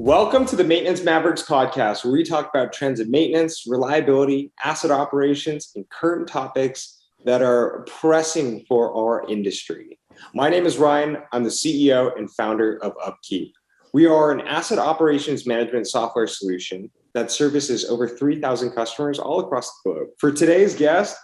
Welcome to the Maintenance Mavericks podcast, where we talk about trends in maintenance, reliability, asset operations, and current topics that are pressing for our industry. My name is Ryan. I'm the CEO and founder of UpKeep. We are an asset operations management software solution that services over 3,000 customers all across the globe. For today's guest,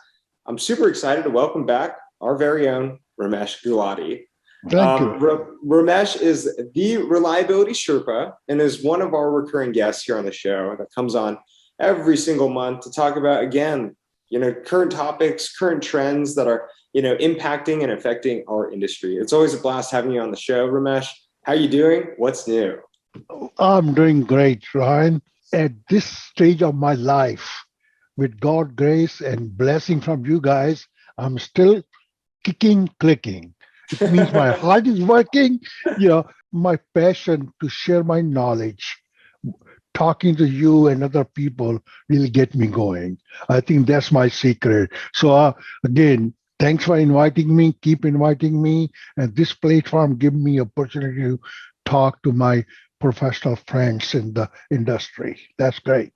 I'm super excited to welcome back our very own Ramesh Gulati. Thank you. Ramesh is the Reliability Sherpa and is one of our recurring guests here on the show that comes on every single month to talk about, again, current topics, current trends that are, impacting and affecting our industry. It's always a blast having you on the show, Ramesh. How you doing? What's new? I'm doing great, Ryan. At this stage of my life, with God's grace and blessing from you guys, I'm still clicking. It means my heart is working. My passion to share my knowledge, talking to you and other people really get me going. I think that's my secret. So again, thanks for inviting me. Keep inviting me. And this platform gives me opportunity to talk to my professional friends in the industry. That's great.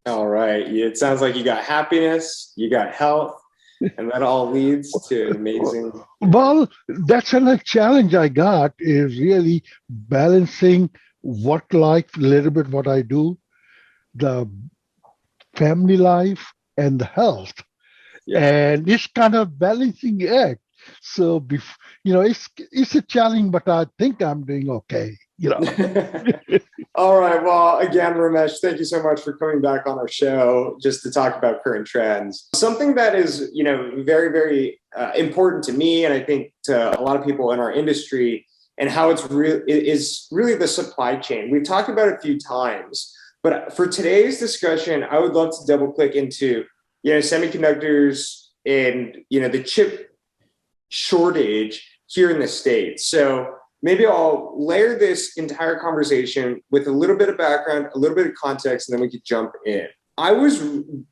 All right. It sounds like you got happiness, you got health, and that all leads to an amazing. Well, that's another challenge I got is really balancing work life, a little bit what I do, the family life, and the health. Yeah. And it's kind of balancing act. So, it's a challenge, but I think I'm doing okay. All right. Well, again, Ramesh, thank you so much for coming back on our show just to talk about current trends. Something that is, very, very important to me, and I think to a lot of people in our industry, and how it's is really the supply chain. We've talked about it a few times, but for today's discussion, I would love to double click into, semiconductors and, the chip shortage here in the States. So maybe I'll layer this entire conversation with a little bit of background, a little bit of context, and then we could jump in. I was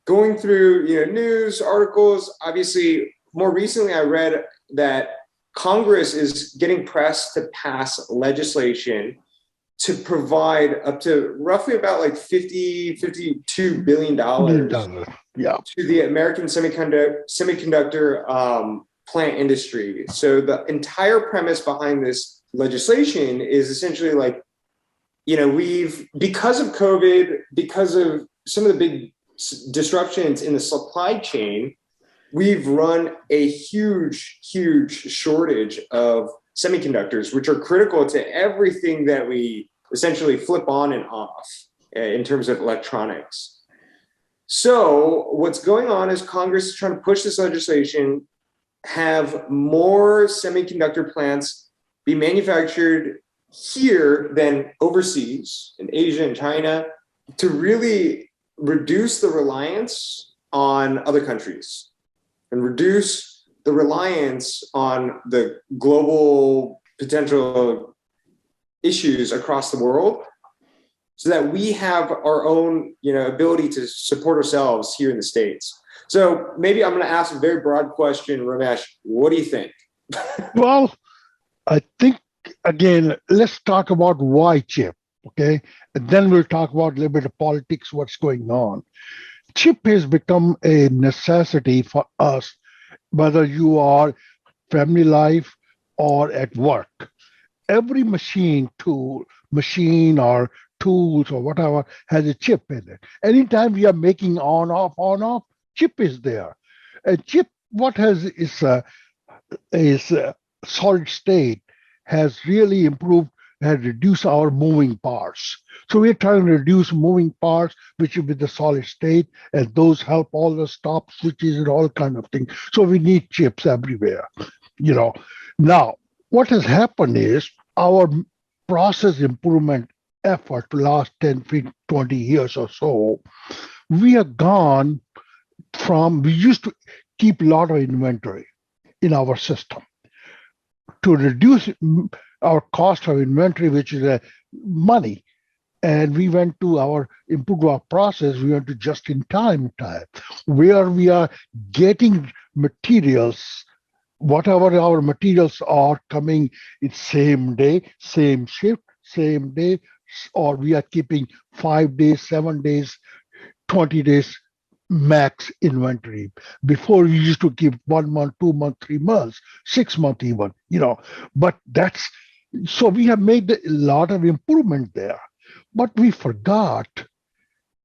going through, news articles. Obviously, more recently, I read that Congress is getting pressed to pass legislation to provide up to roughly about like $52 billion to the American semiconductor plant industry. So the entire premise behind this legislation is essentially like, because of COVID, because of some of the big disruptions in the supply chain, we've run a huge shortage of semiconductors, which are critical to everything that we essentially flip on and off in terms of electronics. So what's going on is Congress is trying to push this legislation, have more semiconductor plants be manufactured here than overseas in Asia and China to really reduce the reliance on other countries and reduce the reliance on the global potential issues across the world so that we have our own, ability to support ourselves here in the States. So maybe I'm going to ask a very broad question, Ramesh. What do you think? Well, I think, again, let's talk about why chip, okay? And then we'll talk about a little bit of politics, what's going on. Chip has become a necessity for us, whether you are family life or at work. Every machine or tools or whatever has a chip in it. Anytime we are making on, off, chip is there. A chip, is solid state has really improved, has reduced our moving parts. So we're trying to reduce moving parts, which is with the solid state, and those help all the stop switches and all kind of things. So we need chips everywhere. Now, what has happened is our process improvement effort the last 10, 20 years or so, we have gone we used to keep a lot of inventory in our system. To reduce our cost of inventory, which is money, and we went to improve our process, we went to just-in-time type, where we are getting materials, whatever our materials are coming in same day, same shift, same day, or we are keeping 5 days, 7 days, 20 days max inventory. Before we used to keep 1 month, 2 months, 3 months, 6 months even, but that's so we have made a lot of improvement there. But we forgot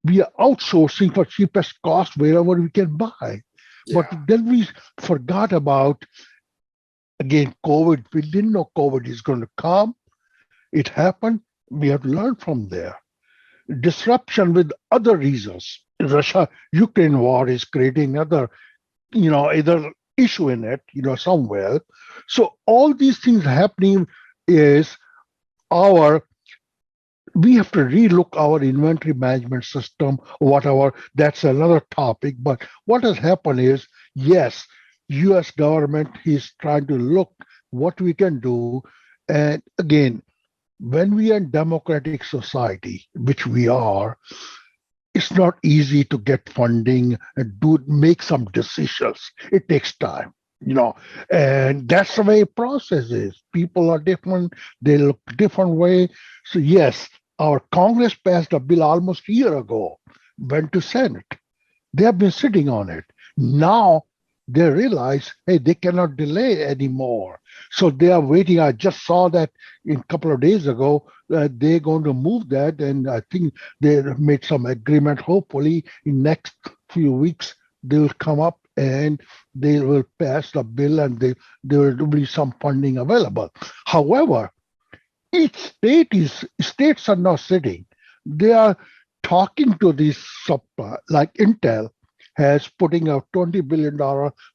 we are outsourcing for cheapest cost wherever we can buy. But Yeah. then we forgot about, again, COVID. We didn't know COVID is going to come. It happened. We have to learn from there. Disruption with other reasons. Russia-Ukraine war is creating either issue in it, somewhere. So all these things happening is our we have to relook our inventory management system, whatever. That's another topic. But what has happened is, yes, U.S. government is trying to look what we can do. And again, when we are in democratic society, which we are, it's not easy to get funding and make some decisions. It takes time, and that's the way process is. People are different, they look different way. So yes, our Congress passed a bill almost a year ago, went to Senate. They have been sitting on it. Now they realize, hey, they cannot delay anymore. So they are waiting. I just saw that a couple of days ago that they're going to move that, and I think they made some agreement. Hopefully, in next few weeks, they will come up and they will pass the bill, and there will be some funding available. However, each states are not sitting. They are talking to these like Intel has putting a $20 billion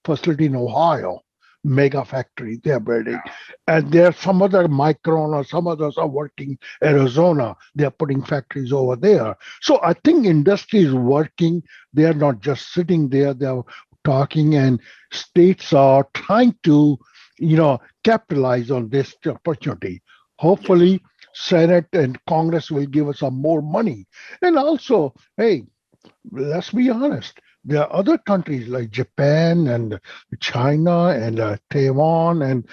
facility in Ohio, mega factory they're building. And there are some other Micron or some others are working Arizona. They're putting factories over there. So I think industry is working. They're not just sitting there, they're talking, and states are trying to, capitalize on this opportunity. Hopefully, Senate and Congress will give us some more money. And also, hey, let's be honest. There are other countries like Japan and China and Taiwan and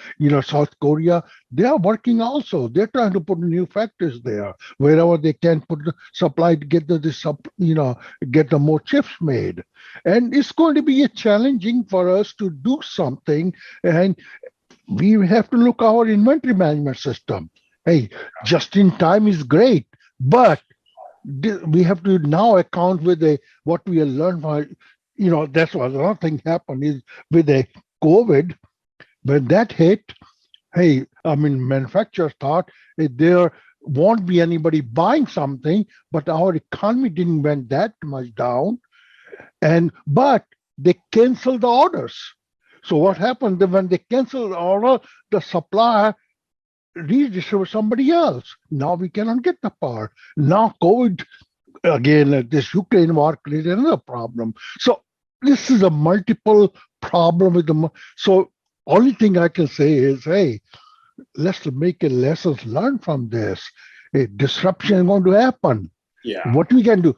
South Korea. They are working also. They're trying to put new factories there wherever they can put the supply to get get the more chips made. And it's going to be challenging for us to do something. And we have to look our inventory management system. Hey, just in time is great, but we have to now account with what we have learned from, that's what another thing happened is with the COVID, when that hit, hey, I mean, manufacturers thought there won't be anybody buying something, but our economy didn't went that much down, but they canceled the orders. So what happened when they canceled the order, the supplier redistribute somebody else. Now we cannot get the power. Now COVID, again, this Ukraine war created another problem. So this is a multiple problem with so only thing I can say is, hey, let's make a lessons learned from this. A disruption is going to happen. Yeah. What we can do,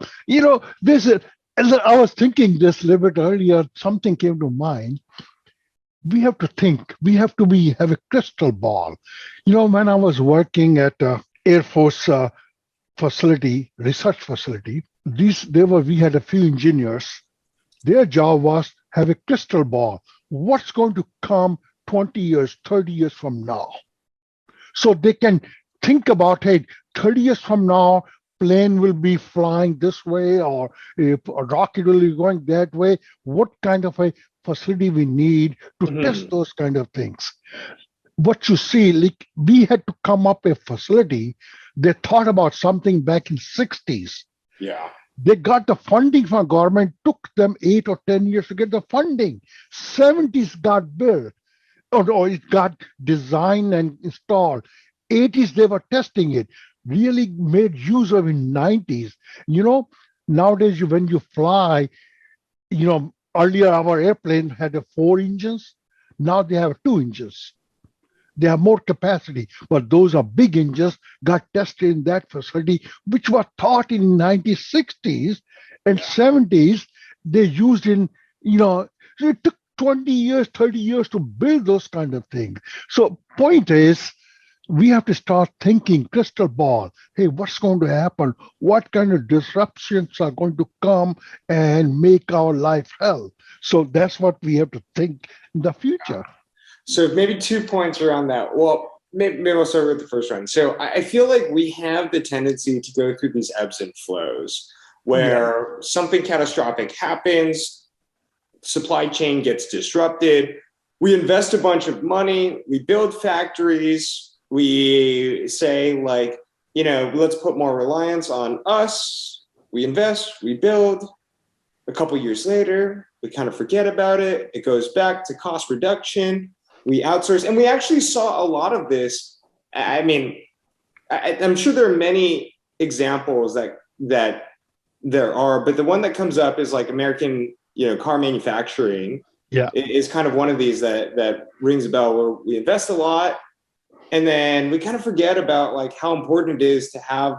this is, as I was thinking this a little bit earlier, something came to mind. We have to think. We have to have a crystal ball. When I was working at Air Force research facility, we had a few engineers. Their job was have a crystal ball. What's going to come 20 years, 30 years from now? So they can think about, hey, 30 years from now, plane will be flying this way, or if a rocket will be going that way. What kind of a facility we need to test those kind of things? What you see, like we had to come up a facility. They thought about something back in 60s. Yeah. They got the funding from government, took them 8 or 10 years to get the funding. 70s got built, or it got designed and installed. 80s, they were testing it, really made use of in 90s. Nowadays, when you fly, earlier our airplane had 4 engines. Now they have 2 engines. They have more capacity, but those are big engines, got tested in that facility, which were taught in 1960s and 70s. They used in, so it took 20 years, 30 years to build those kind of things. So point is, we have to start thinking crystal ball. Hey, what's going to happen? What kind of disruptions are going to come and make our life hell? So that's what we have to think in the future. So maybe 2 points around that. Well, maybe I'll start with the first one. So I feel like we have the tendency to go through these ebbs and flows where something catastrophic happens, supply chain gets disrupted, we invest a bunch of money, we build factories, we say like, let's put more reliance on us, we invest, we build. A couple years later, we kind of forget about it. It goes back to cost reduction. We outsource. And we actually saw a lot of this. I mean, I'm sure there are many examples that there are, but the one that comes up is like American, car manufacturing. Yeah, is kind of one of these that rings a bell, where we invest a lot and then we kind of forget about like how important it is to have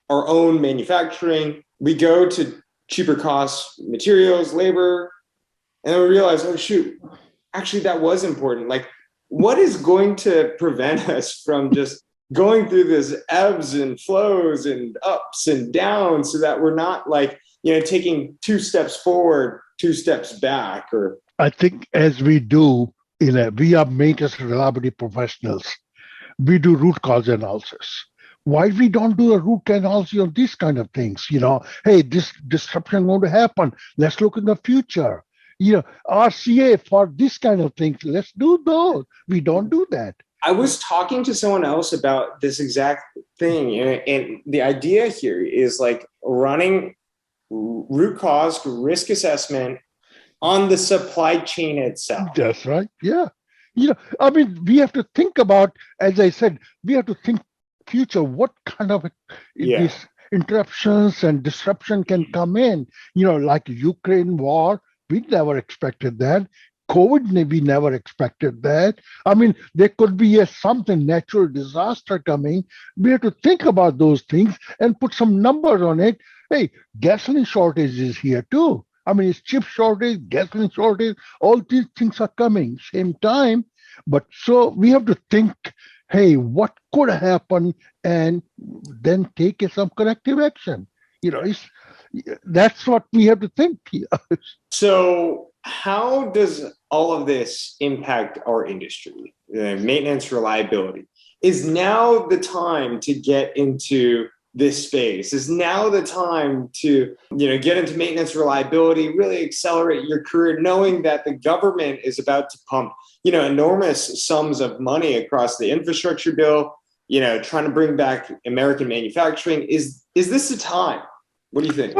our own manufacturing. We go to cheaper cost materials, labor, and then we realize, oh shoot, actually that was important. Like, what is going to prevent us from just going through this ebbs and flows and ups and downs so that we're not like, taking 2 steps forward, 2 steps back? Or I think as we do, we are maintenance reliability professionals. We do root cause analysis. Why we don't do a root analysis on these kind of things? Hey, this disruption going to happen. Let's look in the future. RCA for this kind of things. Let's do those. We don't do that. I was talking to someone else about this exact thing, and the idea here is like running root cause risk assessment on the supply chain itself. That's right. Yeah. We have to think about, as I said, we have to think future, what kind of these interruptions and disruption can come in, like Ukraine war, we never expected that. COVID, we never expected that. There could be something, natural disaster coming. We have to think about those things and put some numbers on it. Hey, gasoline shortage is here too. It's chip shortage, gasoline shortage, all these things are coming same time. But so we have to think, hey, what could happen, and then take some corrective action. That's what we have to think. So how does all of this impact our industry? Maintenance reliability. Is now the time to get into this space? Is now the time to get into maintenance reliability, really accelerate your career, knowing that the government is about to pump enormous sums of money across the infrastructure bill, trying to bring back American manufacturing? Is this the time? What do you think?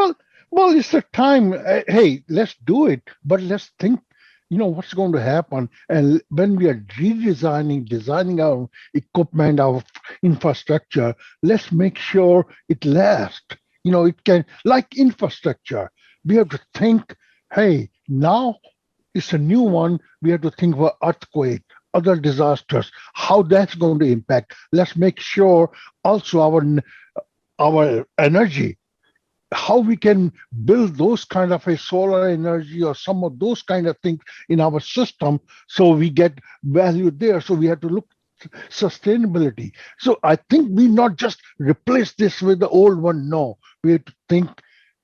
Well, it's the time. Hey, let's do it, but let's think what's going to happen. And when we are designing our equipment, our infrastructure, let's make sure it lasts. It can, like infrastructure, we have to think, hey, now it's a new one. We have to think about earthquake, other disasters, how that's going to impact. Let's make sure also our energy, how we can build those kind of a solar energy or some of those kind of things in our system so we get value there. So we have to look sustainability. So I think we not just replace this with the old one. No, we have to think,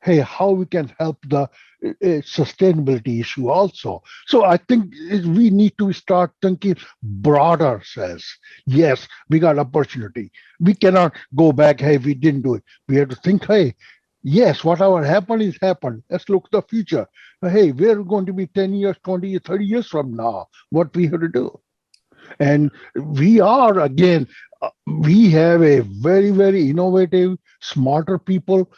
hey, how we can help the sustainability issue also. So I think we need to start thinking broader says, yes, we got opportunity. We cannot go back, hey, we didn't do it. We have to think, hey, yes, whatever happened is happened. Let's look at the future. Hey, we're going to be 10 years, 20 years, 30 years from now, what we have to do. And we are, again, we have a very, very innovative, smarter people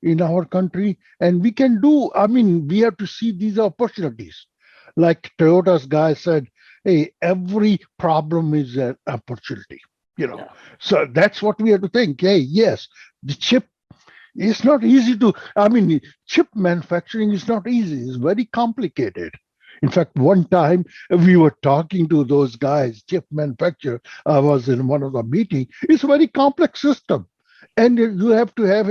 in our country. And we can do, we have to see these opportunities. Like Toyota's guy said, hey, every problem is an opportunity. So that's what we have to think. Hey, yes, the chip, it's not easy to, chip manufacturing is not easy. It's very complicated. In fact, one time we were talking to those guys, chip manufacturer. I was in one of the meetings. It's a very complex system. And you have to have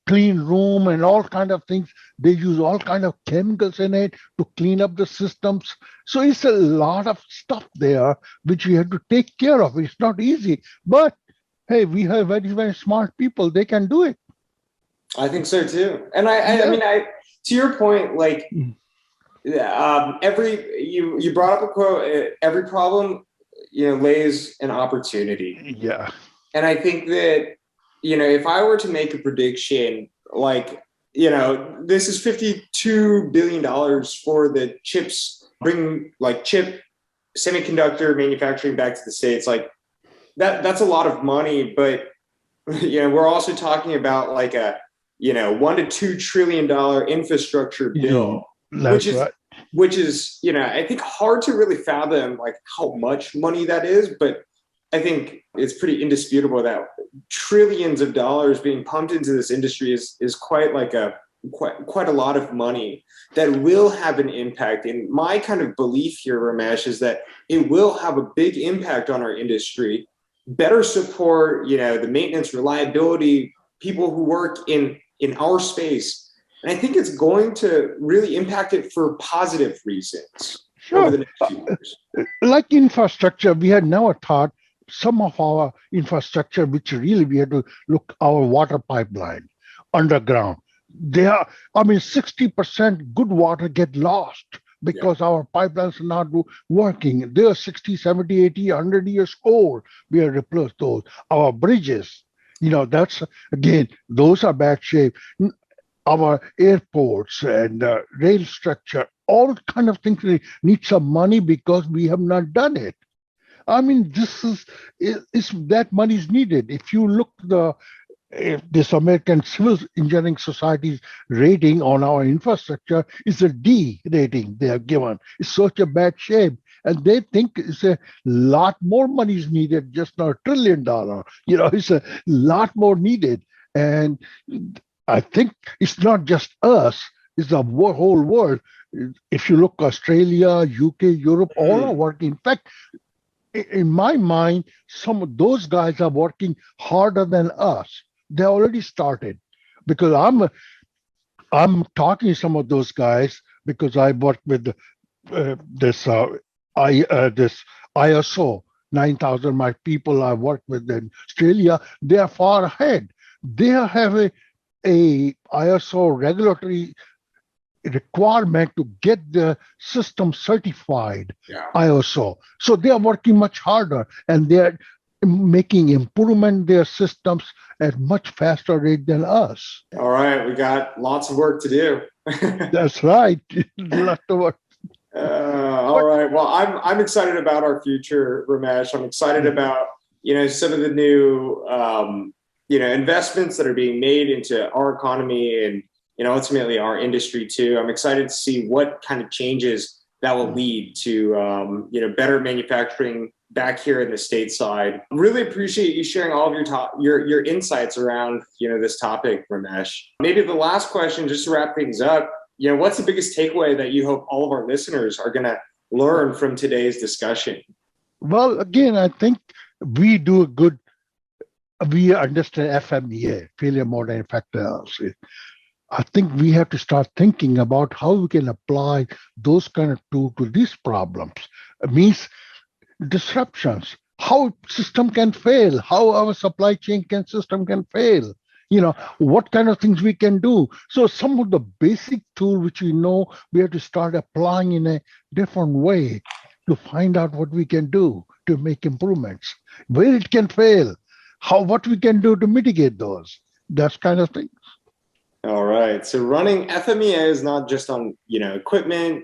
clean room and all kind of things. They use all kind of chemicals in it to clean up the systems. So it's a lot of stuff there which we have to take care of. It's not easy, but hey, we have very, very smart people. They can do it. I think so too. And I mean, to your point, like you brought up a quote, every problem, lays an opportunity. Yeah. And I think that, if I were to make a prediction, like, this is $52 billion for the bring like chip semiconductor manufacturing back to the States. Like that's a lot of money, but we're also talking about like a, $1 to $2 trillion infrastructure bill, which is, I think hard to really fathom like how much money that is, but I think it's pretty indisputable that trillions of dollars being pumped into this industry is quite a lot of money that will have an impact. And my kind of belief here, Ramesh, is that it will have a big impact on our industry, better support, the maintenance, reliability, people who work in our space. And I think it's going to really impact it for positive reasons over the next few years. Like infrastructure, we had never thought some of our infrastructure, which really we had to look our water pipeline underground. 60% good water get lost because our pipelines are not working. They are 60, 70, 80, 100 years old. We have replaced those. Our bridges, that's, again, those are bad shape. Our airports and rail structure, all kind of things need some money because we have not done it. I mean, that money is needed. If you look this American Civil Engineering Society's rating on our infrastructure is a D rating they have given. It's such a bad shape. And they think it's a lot more money is needed, just not $1 trillion. It's a lot more needed. And I think it's not just us, it's the whole world. If you look Australia, UK, Europe, all are working. In fact, in my mind, some of those guys are working harder than us. They already started because I'm talking to some of those guys because I work with this ISO 9000. My people I work with in Australia, they are far ahead. They have a ISO regulatory requirement to get the system certified, ISO. So they are working much harder and they are making improvement their systems at much faster rate than us. All right, we got lots of work to do. That's right, lots of work. All right. Well, I'm excited about our future, Ramesh. I'm excited about some of the new investments that are being made into our economy and ultimately our industry too. I'm excited to see what kind of changes that will lead to better manufacturing back here in the stateside. Really appreciate you sharing all of your insights around this topic, Ramesh. Maybe the last question, just to wrap things up. What's the biggest takeaway that you hope all of our listeners are going to learn from today's discussion? Well, again, I think we understand FMEA, failure mode and effective analysis. I think we have to start thinking about how we can apply those kind of tools to these problems. It means disruptions, how system can fail, how our supply chain system can fail. What kind of things we can do. So some of the basic tools which we know, we have to start applying in a different way to find out what we can do to make improvements, where it can fail, what we can do to mitigate those, that kind of things. All right. So running FMEA is not just on, equipment,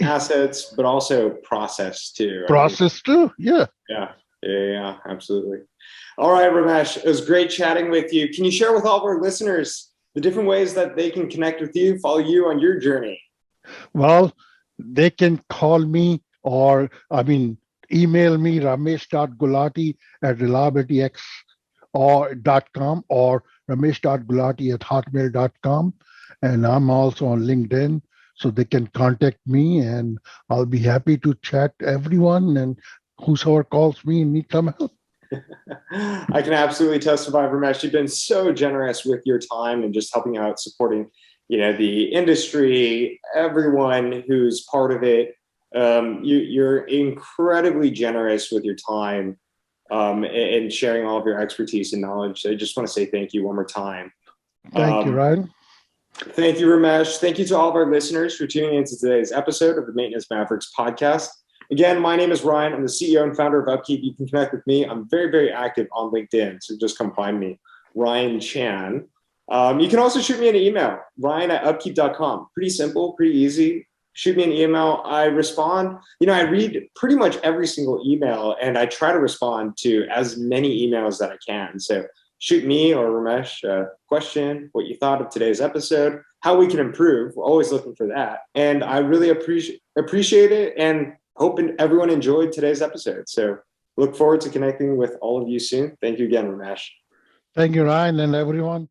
assets, but also process too. Right? Process too, yeah. Yeah, absolutely. All right, Ramesh, it was great chatting with you. Can you share with all of our listeners the different ways that they can connect with you, follow you on your journey? Well, they can call me or, email me, ramesh.gulati@reliabilityx.com or ramesh.gulati@hotmail.com. And I'm also on LinkedIn, so they can contact me and I'll be happy to chat everyone and whosoever calls me and need some help. I can absolutely testify, Ramesh. You've been so generous with your time and just helping out, supporting, the industry, everyone who's part of it. You're incredibly generous with your time and sharing all of your expertise and knowledge. So I just want to say thank you one more time. Thank you, Ryan. Thank you, Ramesh. Thank you to all of our listeners for tuning into today's episode of the Maintenance Mavericks podcast. Again, my name is Ryan. I'm the CEO and founder of UpKeep. You can connect with me. I'm very, very active on LinkedIn, so just come find me, Ryan Chan. You can also shoot me an email, ryan@upkeep.com. Pretty simple, pretty easy. Shoot me an email. I respond. I read pretty much every single email, and I try to respond to as many emails that I can. So shoot me or Ramesh a question, what you thought of today's episode, how we can improve. We're always looking for that. And I really appreciate it, and hope everyone enjoyed today's episode. So look forward to connecting with all of you soon. Thank you again, Ramesh. Thank you, Ryan, and everyone.